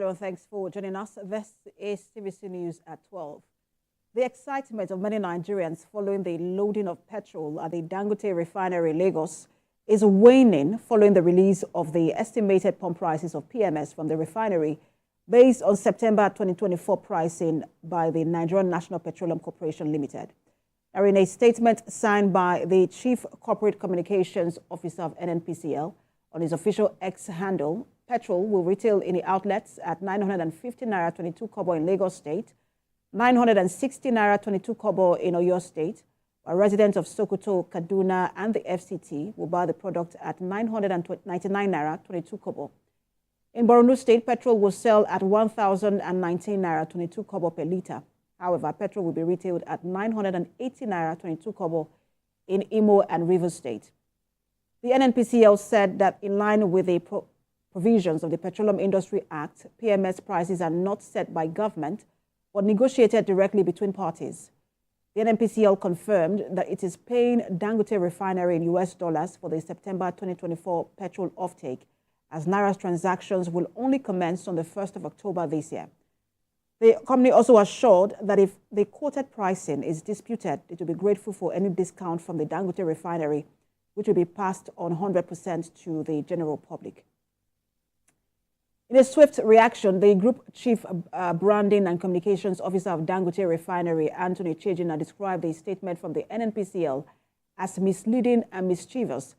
everyone. Thanks for joining us. This is TVC News at 12. The excitement of many Nigerians following the loading of petrol at the Dangote Refinery, Lagos, is waning following the release of the estimated pump prices of PMS from the refinery based on September 2024 pricing by the Nigerian National Petroleum Corporation Limited. Now, in a statement signed by the Chief Corporate Communications Officer of NNPCL on his official X handle, petrol will retail in the outlets at 950 naira 22 kobo in Lagos State, 960 naira 22 kobo in Oyo State, while residents of Sokoto, Kaduna, and the FCT will buy the product at 999 naira 22 kobo. In Borno State, petrol will sell at 1,019 naira 22 kobo per litre. However, petrol will be retailed at 980 naira 22 kobo in Imo and Rivers State. The NNPCL said that in line with the provisions of the Petroleum Industry Act, PMS prices are not set by government but negotiated directly between parties. The NNPCL confirmed that it is paying Dangote Refinery in US dollars for the September 2024 petrol offtake, as Naira's transactions will only commence on the 1st of October this year. The company also assured that if the quoted pricing is disputed, it will be grateful for any discount from the Dangote Refinery, which will be passed on 100% to the general public. In a swift reaction, the Group Chief Branding and Communications Officer of Dangote Refinery, Anthony Chejina, described the statement from the NNPCL as misleading and mischievous,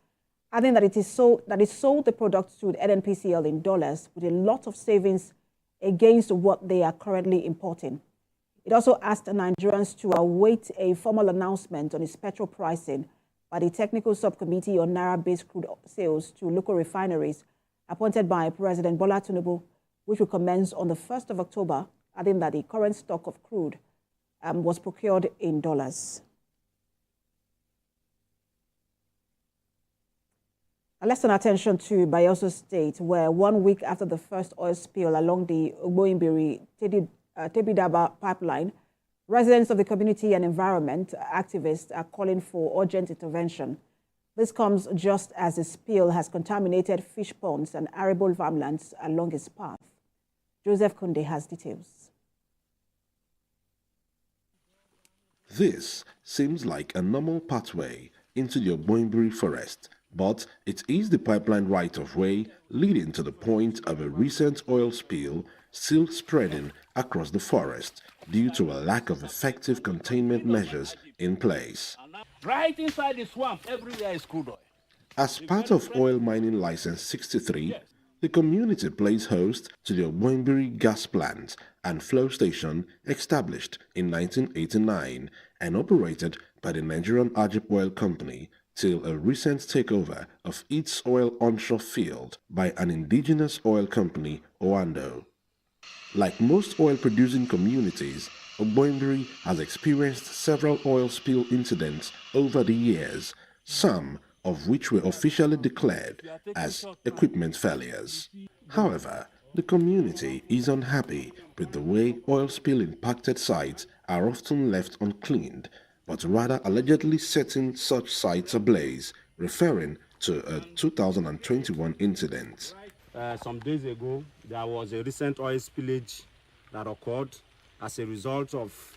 adding that it sold the product to NNPCL in dollars with a lot of savings against what they are currently importing. It also asked Nigerians to await a formal announcement on its petrol pricing by the Technical Subcommittee on Naira-based crude sales to local refineries appointed by President Bola Tinubu, which will commence on the 1st of October, adding that the current stock of crude was procured in dollars. Now let's turn attention to Bayelsa State, where 1 week after the first oil spill along the Ughelli-Tebidaba pipeline, residents of the community and environment activists are calling for urgent intervention. This comes just as the spill has contaminated fish ponds and arable farmlands along its path. Joseph Kunde has details. This seems like a normal pathway into the Ogbonbiri forest, but it is the pipeline right-of-way leading to the point of a recent oil spill still spreading across the forest due to a lack of effective containment measures in place. Right inside the swamp, everywhere is crude oil. As part of Oil Mining License 63, the community plays host to the Ogbonbiri gas plant and flow station established in 1989 and operated by the Nigerian Ajib Oil Company till a recent takeover of its oil onshore field by an indigenous oil company, Oando. Like most oil-producing communities, Ogbonbiri has experienced several oil spill incidents over the years, some of which were officially declared as equipment failures. However, the community is unhappy with the way oil spill-impacted sites are often left uncleaned, but rather allegedly setting such sites ablaze, referring to a 2021 incident. Some days ago, there was a recent oil spillage that occurred as a result of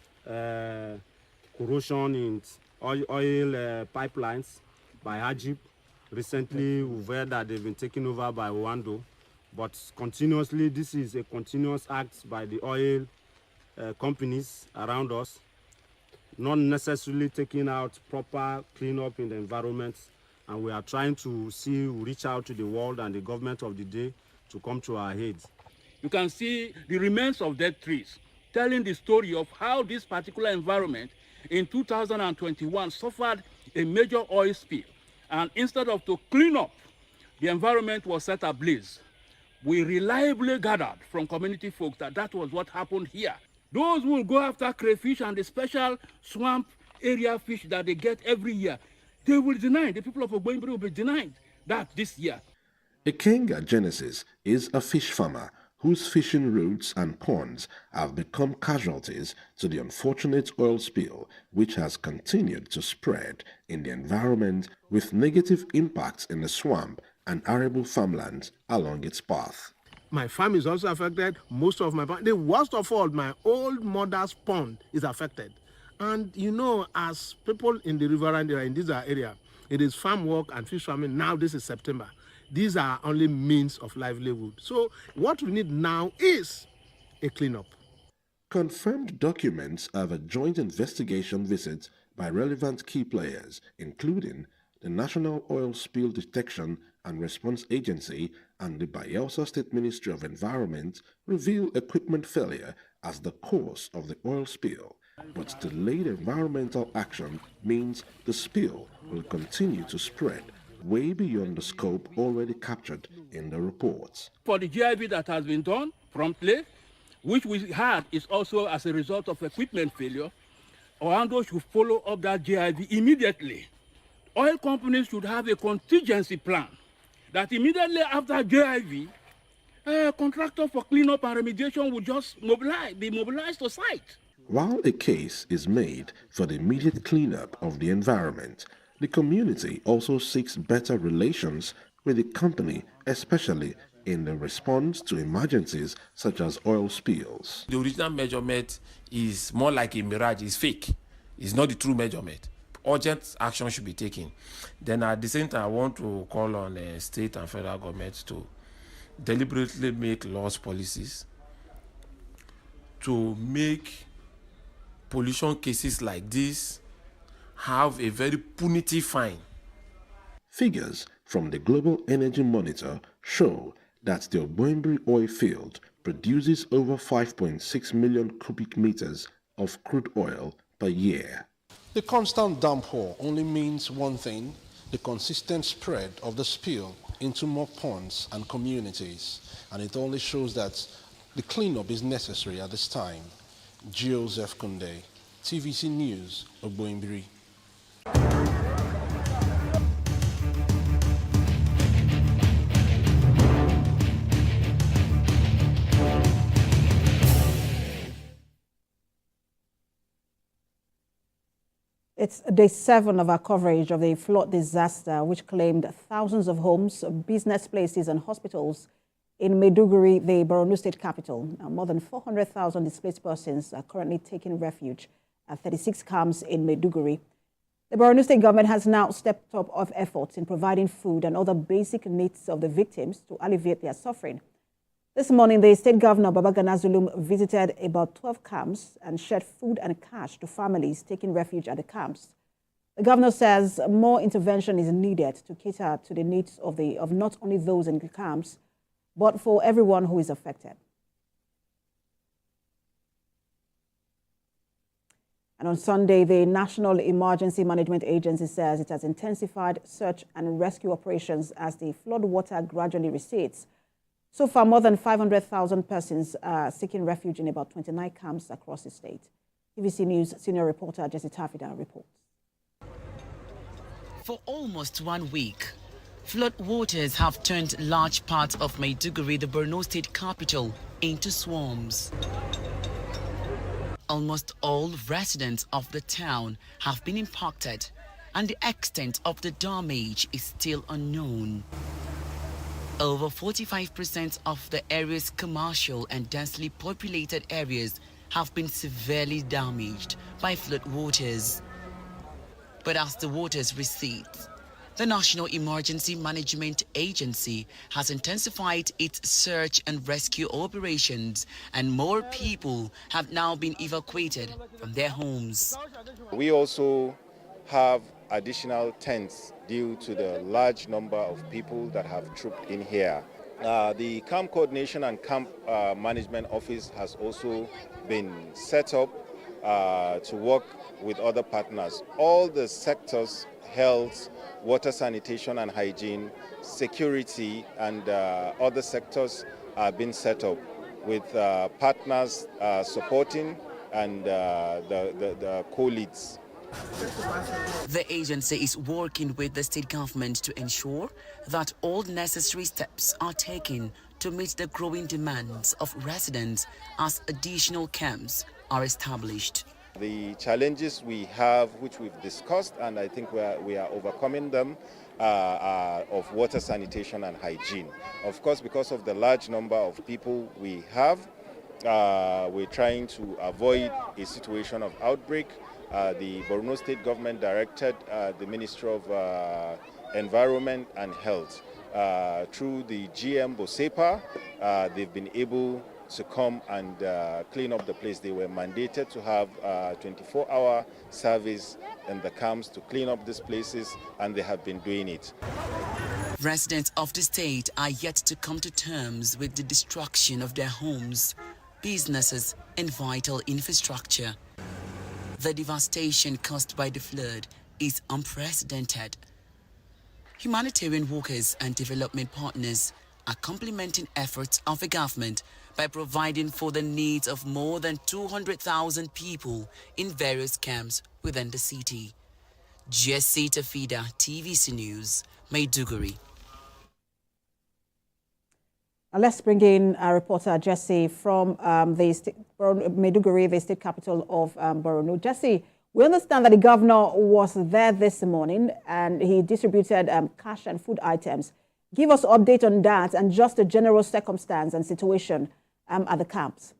corrosion in oil pipelines by Ajib. Recently, we've heard that they've been taken over by Oando, but continuously, this is a continuous act by the oil companies around us, not necessarily taking out proper cleanup in the environment. And we are trying to reach out to the world and the government of the day to come to our aid. You can see the remains of dead trees, telling the story of how this particular environment in 2021 suffered a major oil spill. And instead of to clean up, the environment was set ablaze. We reliably gathered from community folks that that was what happened here. Those who will go after crayfish and the special swamp area fish that they get every year, they will deny, the people of Ogbonbiri will be denied that this year. Ikenga Genesis is a fish farmer whose fishing routes and ponds have become casualties to the unfortunate oil spill, which has continued to spread in the environment with negative impacts in the swamp and arable farmlands along its path. My farm is also affected. Most of my farm, the worst of all, my old mother's pond is affected. And you know, as people in the riverine area, in this area, it is farm work and fish farming. Now this is September. These are only means of livelihood. So what we need now is a cleanup. Confirmed documents of a joint investigation visit by relevant key players, including the National Oil Spill Detection and Response Agency and the Bayelsa State Ministry of Environment, reveal equipment failure as the cause of the oil spill. But delayed environmental action means the spill will continue to spread way beyond the scope already captured in the reports. For the GIV that has been done promptly, which we had is also as a result of equipment failure, Orlando should follow up that GIV immediately. Oil companies should have a contingency plan that immediately after GIV, a contractor for cleanup and remediation would just be mobilized to site. While a case is made for the immediate cleanup of the environment, the community also seeks better relations with the company, especially in the response to emergencies such as oil spills. The original measurement is more like a mirage, it's fake. It's not the true measurement. Urgent action should be taken. Then at the same time, I want to call on state and federal government to deliberately make laws, policies, to make pollution cases like this have a very punitive fine. Figures from the Global Energy Monitor show that the Ogbongbiri oil field produces over 5.6 million cubic meters of crude oil per year. The constant downpour only means one thing: the consistent spread of the spill into more ponds and communities. And it only shows that the cleanup is necessary at this time. Joseph Kunde, TVC News, Ogbongbiri. It's day 7 of our coverage of the flood disaster, which claimed thousands of homes, business places, and hospitals in Maiduguri, the Borno state capital. Now, more than 400,000 displaced persons are currently taking refuge at 36 camps in Maiduguri. The Borno state government has now stepped up efforts in providing food and other basic needs of the victims to alleviate their suffering. This morning, the state governor, Babagana Zulum, visited about 12 camps and shared food and cash to families taking refuge at the camps. The governor says more intervention is needed to cater to the needs of not only those in the camps, but for everyone who is affected. And on Sunday, the National Emergency Management Agency says it has intensified search and rescue operations as the flood water gradually recedes. So far, more than 500,000 persons are seeking refuge in about 29 camps across the state. TVC News senior reporter Jesse Tafida reports. For almost 1 week, flood waters have turned large parts of Maiduguri, the Borno state capital, into swamps. Almost all residents of the town have been impacted, and the extent of the damage is still unknown. Over 45% of the area's commercial and densely populated areas have been severely damaged by flood waters. But as the waters recede, the National Emergency Management Agency has intensified its search and rescue operations, and more people have now been evacuated from their homes. We also have additional tents due to the large number of people that have trooped in here. The Camp Coordination and Camp Management Office has also been set up to work with other partners. All the sectors, health, water sanitation and hygiene, security, and other sectors are being set up with partners supporting and the co-leads. The agency is working with the state government to ensure that all necessary steps are taken to meet the growing demands of residents as additional camps are established. The challenges we have, which we've discussed, and I think we are overcoming them, of water sanitation and hygiene. Of course, because of the large number of people we have, we're trying to avoid a situation of outbreak. The Borno State government directed the Ministry of Environment and Health through the GM Bosepa. They've been able to come and clean up the place. They were mandated to have 24-hour service in the camps to clean up these places, and they have been doing it. Residents of the state are yet to come to terms with the destruction of their homes, businesses, and vital infrastructure. The devastation caused by the flood is unprecedented. Humanitarian workers and development partners are complementing efforts of the government by providing for the needs of more than 200,000 people in various camps within the city. Jesse Tafida, TVC News, Maiduguri. Let's bring in our reporter Jesse from Maiduguri, the state capital of Borno. Jesse, we understand that the governor was there this morning and he distributed cash and food items. Give us an update on that and just the general circumstance and situation at the camps.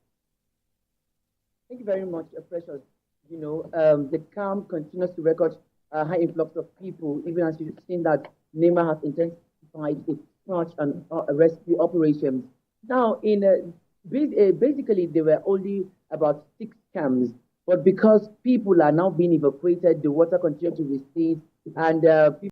Thank you very much, Precious. You know, the camp continues to record a high influx of people, even as you've seen that NEMA has intensified its search and rescue operations. Now, basically, there were only about 6 camps, but because people are now being evacuated, the water continues to recede, and people